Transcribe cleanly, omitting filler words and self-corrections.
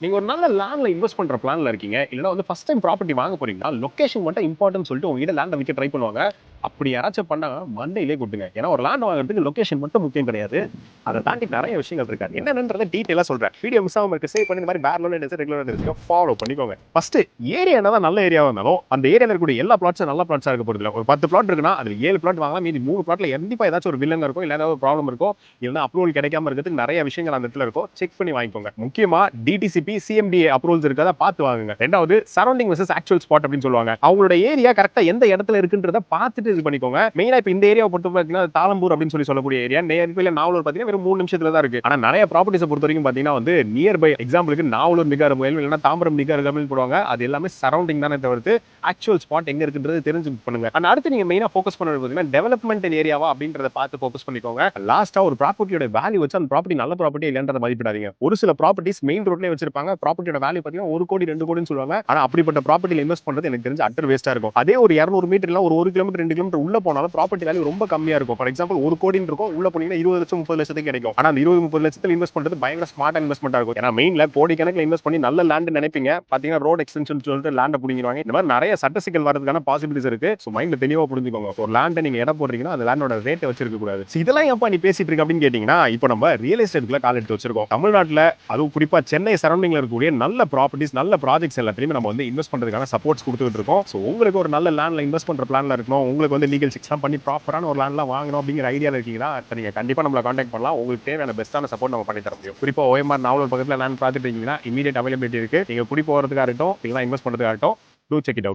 நீங்க ஒரு நல்ல லேண்ட்ல இன்வெஸ்ட் பண்ற பிளான்ல இருக்கீங்க. இல்லன்னா வந்து ஃபர்ஸ்ட் டைம் ப்ராப்பர்ட்டி வாங்க போறீங்கன்னா, லொகேஷன் மட்டும் இம்பார்ட்டன்ட்னு சொல்லிட்டு உங்ககிட்ட லேண்ட விக்க ட்ரை பண்ணுவாங்க. அப்படி யாராச்சும் பண்ணாங்கன்னா, மண்டையிலேயே கொட்டுங்க. ஏன்னா ஒரு லேண்ட் வாங்குறதுக்கு லொகேஷன் மட்டும் முக்கியம் கிடையாது. அத தாண்டி நெறைய விஷயங்கள் இருக்கு. அது என்னன்றத டீடைலா சொல்றேன். வீடியோ மிஸ் ஆகாம இருக்க சேவ் பண்ணி இந்த மாதிரி பேரலல் என்ன ரெகுலரா தெரிஞ்சுக்க ஃபாலோ பண்ணிக்கோங்க. ஃபர்ஸ்ட் ஏரியா என்னதான் நல்ல ஏரியாவா இருந்தாலும், அந்த ஏரியால இருக்கக்கூடிய எல்லா பிளாட்ஸும் நல்ல பிளாட்ஸா இருக்க போறதில்ல. ஒரு 10 பிளாட் இருக்குன்னா, அதுல 7 பிளாட் வாங்கலாம். மீதி 3 பிளாட்ல கண்டிப்பா ஏதாச்சும் ஒரு வில்லங்க இருக்கும். இல்ல ஏதாவது ப்ராப்ளம் இருக்கும். இல்லன்னா அப்ரூவல் கிடைக்காம இருக்கிறதுக்கு நெறைய விஷயங்கள் அந்த இடத்துல இருக்கும். செக் பண்ணி வாங்கிக்கோங்க. முக்கியமா டிடிசிபி, சிஎம்டிஏ அப்ரூவல்ஸ் இருக்கதா பார்த்து வாங்குங்க. 2வது சரௌண்டிங் வெர்சஸ் ஆக்சுவல் ஸ்பாட் அப்படின்னு சொல்லுவாங்க. அவங்களோட ஏரியா கரெக்ட்டா எந்த இடத்துல இருக்குன்றத பார்த்துட்டு இது பண்ணிக்கோங்க. மெயினா இப்ப இந்த ஏரியாவை பொறுத்த பார்த்தீங்கன்னா தாளம்பூர் அப்படின்னு சொல்லக்கூடிய ஏரியா நேர்ல நாவலூர் பார்த்தீங்கன்னா வெறும் 3 நிமிஷத்துல தான் இருக்கு. ஆனா நிறைய ப்ராப்பர்ட்டிஸை பொறுத்த வரைக்கும் பார்த்தீங்கன்னா வந்து நியர்பை எக்ஸாம்பிளுக்கு நாவலூர் மிக அருகாமையில் இல்லைன்னா தாம்பரம் மிக அருகாமையில் போடுவாங்க. அது எல்லாமே சரௌண்டிங் தானே தவிர்த்து ஆக்சுவல் ஸ்பாட் எங்க இருக்குன்றது தெரிஞ்சு பண்ணுங்க. அண்ட் அடுத்து நீங்க மெயினா ஃபோக்கஸ் பண்றது பார்த்தீங்கன்னா டெவலப்மெண்ட் ஏரியாவா அப்படின்றத பார்த்து ஃபோக்கஸ் பண்ணிக்கோங்க. லாஸ்டா ஒரு ப்ராப்பர்ட்டியோட வேல்யூ வச்சு அந்த ப்ராப்பர்ட்டி நல்ல ப்ராப்பர்ட்டி இல்லன்றத மதிப்பிடாதீங்க. ஒரு சில ப்ராப்பர்ட்டிஸ் மெயின் ரோட்லயே வச்சிருப்பாங்க. ப்ராப்பர்ட்டியோட வேல்யூ பார்த்தீங்கன்னா 1 கோடி 2 கோடின்னு சொல்லுவாங்க. ஆனா அப்படிப்பட்ட ப்ராப்பர்ட்டில இன்வெஸ்ட் பண்றது எனக்கு தெரிஞ்சு அட்டர் வேஸ்டா இருக்கும். அதே ஒரு 200 மீட்டர் இல்ல ஒரு 1 கிலோமீட்டர் 2 கிலோமீட்டர் உள்ள போனாலும் ப்ராப்பர்ட்டி வேல்யூ ரொம்ப கம்மியா இருக்கும். ஃபார் எக்ஸாம்பிள் 1 கோடின்னு இருக்கும். உள்ள போனீங்கன்னா 20 லட்சம் 30 லட்சத்துக்கு கிடைக்கும். ஆனா அந்த 20 30 லட்சத்துல இன்வெஸ்ட் பண்றது பயங்கர ஸ்மார்ட் இன்வெஸ்ட்மெண்டா இருக்கும். ஏன்னா மெயின்ல கோடி கணக்குல இன்வெஸ்ட் பண்ணி நல்ல லேண்ட் நினைப்பீங்க. பாத்தீங்கன்னா ரோட் எக்ஸ்டென்ஷன் சொல்லிட்டு லேண்ட புடிங்கிடுவாங்க. இந்த மாதிரி நிறைய சட்ட சிக்கல் வரதுக்கான பாசிபிலிட்டிஸ் இருக்கு. சோ மைண்ட்ல தெளிவா புரிஞ்சுக்கோங்க. ஒரு லேண்ட நீங்க இடம் போடுறீங்கன்னா அந்த லேண்டோட ரேட் வச்சிருக்க கூடாது. இதெல்லாம் ஏப்பா நீ பேசிட்டு இருக்க அப்படின்னு கேட்டீங்கன்னா இப்போ நம்ம ரியல் எஸ்டேட்ல கால் எடுத்து வச்சிருக்கோம். தமிழ்நாட்டுல அதுவும் குறிப்பா சென்னை சரௌண்டிங்ல இருக்கக்கூடிய நல்ல ப்ராப்பர்ட்டிஸ் நல்ல ப்ராஜெக்ட்ஸ் எல்லாத்தையுமே நம்ம வந்து இன்வெஸ்ட் பண்றதுக்கான சப்போர்ட்ஸ் கொடுத்துட்டு இருக்கோம். சோ உங்களுக்கு ஒரு நல்ல லேண்ட்ல இன்வெஸ்ட் பண்ற பிளான்ல இருக்கணும். உங்களுக்கு வந்து லீகல் செக்ஸ்லாம் பண்ணி ப்ராப்பரான ஒரு லேண்ட்லாம் வாங்கணும் அப்படிங்கிற ஐடியால இருக்கீங்கன்னா நீங்க கண்டிப்பா நம்மள கான்டாக்ட் பண்ணலாம். உங்களுக்கு தேவையான பெஸ்ட்டான சப்போர்ட் நம்ம பண்ணி தர முடியும். குறிப்பா ஓஎம்ஆர் நாவலூர் பக்கத்துல லேண்ட் பார்த்துட்டு இருக்கீங்கன்னா இமீடியட் அவைலபிலிட்டி இருக்கு. நீங்க குடி போறதுக்காக இருக்கட்டும் இல்லைன்னா இன்வெஸ்ட் பண்றதுக்காக இருக்கட்டும், டூ செக் இட் அவுட்.